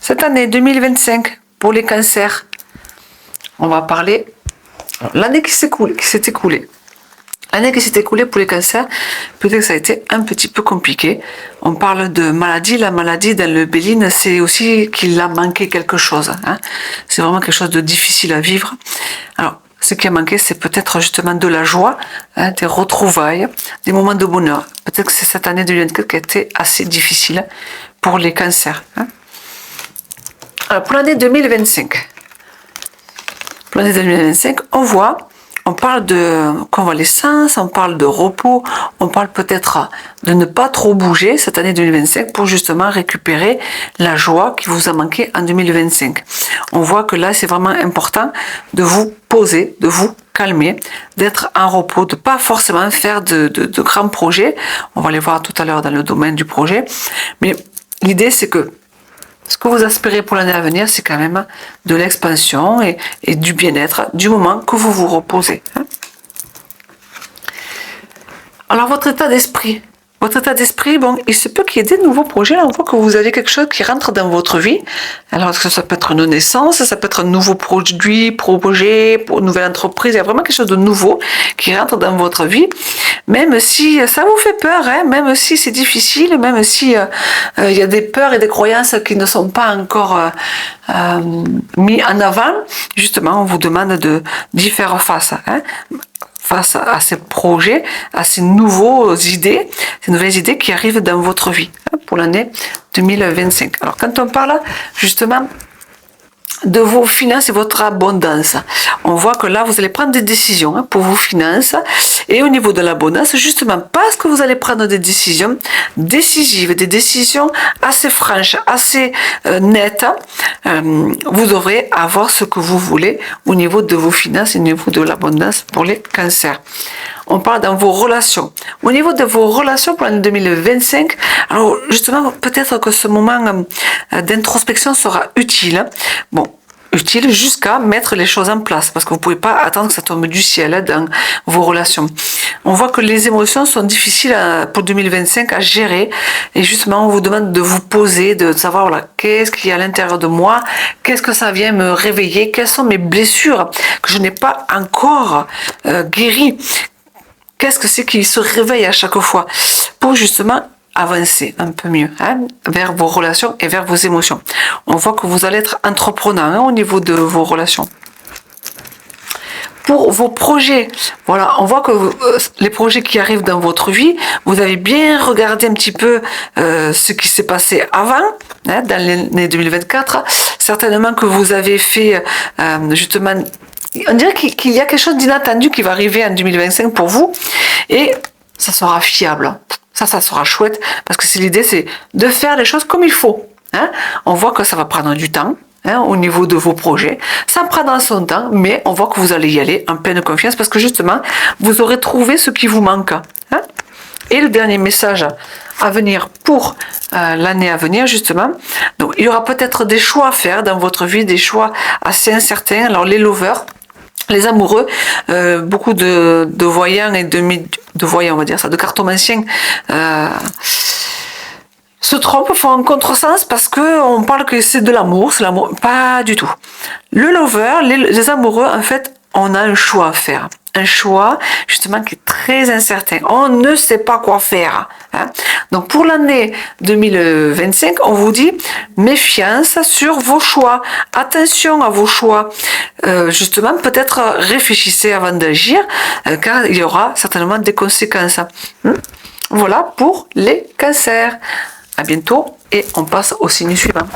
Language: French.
cette année 2025 pour les cancers. On va parler l'année qui s'est écoulée. L'année qui s'est écoulée pour les cancers, peut-être que ça a été un petit peu compliqué. On parle de maladie. La maladie dans le Béline, c'est aussi qu'il a manqué quelque chose. Hein. C'est vraiment quelque chose de difficile à vivre. Alors, ce qui a manqué, c'est peut-être justement de la joie, hein, des retrouvailles, des moments de bonheur. Peut-être que c'est cette année 2024 qui a été assez difficile pour les cancers. Hein. Alors, pour l'année 2025, on parle de convalescence, on parle de repos, on parle peut-être de ne pas trop bouger cette année 2025 pour justement récupérer la joie qui vous a manqué en 2025. On voit que là, c'est vraiment important de vous poser, de vous calmer, d'être en repos, de pas forcément faire de grands projets. On va les voir tout à l'heure dans le domaine du projet. Mais l'idée, c'est que ce que vous aspirez pour l'année à venir, c'est quand même de l'expansion et du bien-être du moment que vous vous reposez. Alors, votre état d'esprit, bon, il se peut qu'il y ait des nouveaux projets. Là, on voit que vous avez quelque chose qui rentre dans votre vie. Alors, ça peut être une naissance, ça peut être un nouveau projet, une nouvelle entreprise. Il y a vraiment quelque chose de nouveau qui rentre dans votre vie. Même si ça vous fait peur, hein, même si c'est difficile, même si il y a des peurs et des croyances qui ne sont pas encore mis en avant, justement, on vous demande d'y faire face. Hein, face à ces projets, à ces nouvelles idées qui arrivent dans votre vie hein, pour l'année 2025. Alors, quand on parle justement de vos finances et votre abondance. On voit que là, vous allez prendre des décisions hein, pour vos finances. Et au niveau de l'abondance, justement, parce que vous allez prendre des décisions décisives, des décisions assez franches, assez nettes, vous devrez avoir ce que vous voulez au niveau de vos finances et au niveau de l'abondance pour les cancers. On parle dans vos relations. Au niveau de vos relations pour l'année 2025, alors justement, peut-être que ce moment d'introspection sera utile. Bon, utile jusqu'à mettre les choses en place, parce que vous ne pouvez pas attendre que ça tombe du ciel dans vos relations. On voit que les émotions sont difficiles pour 2025 à gérer, et justement, on vous demande de vous poser, de savoir voilà, qu'est-ce qu'il y a à l'intérieur de moi, qu'est-ce que ça vient me réveiller, quelles sont mes blessures que je n'ai pas encore guéries. Qu'est-ce que c'est qui se réveille à chaque fois pour justement avancer un peu mieux hein, vers vos relations et vers vos émotions. On voit que vous allez être entreprenant hein, au niveau de vos relations. Pour vos projets, voilà, on voit que les projets qui arrivent dans votre vie, vous avez bien regardé un petit peu ce qui s'est passé avant, hein, dans l'année 2024. Certainement que vous avez fait justement... On dirait qu'il y a quelque chose d'inattendu qui va arriver en 2025 pour vous et ça sera fiable. Ça sera chouette parce que l'idée, c'est de faire les choses comme il faut. Hein. On voit que ça va prendre du temps hein, au niveau de vos projets. Ça prendra son temps, mais on voit que vous allez y aller en pleine confiance parce que justement, vous aurez trouvé ce qui vous manque. Hein. Et le dernier message à venir pour l'année à venir, justement. Donc, il y aura peut-être des choix à faire dans votre vie, des choix assez incertains. Alors, les lovers, les amoureux, beaucoup de voyants et de voyants, on va dire ça, de cartomanciens se trompent, font un contresens parce que on parle que c'est de l'amour, c'est l'amour, pas du tout. Le lover, les amoureux, en fait, on a un choix à faire. Un choix, justement, qui est très incertain. On ne sait pas quoi faire. Hein. Donc, pour l'année 2025, on vous dit méfiance sur vos choix. Attention à vos choix. Justement, peut-être réfléchissez avant d'agir, car il y aura certainement des conséquences. Voilà pour les cancers. À bientôt et on passe au signe suivant.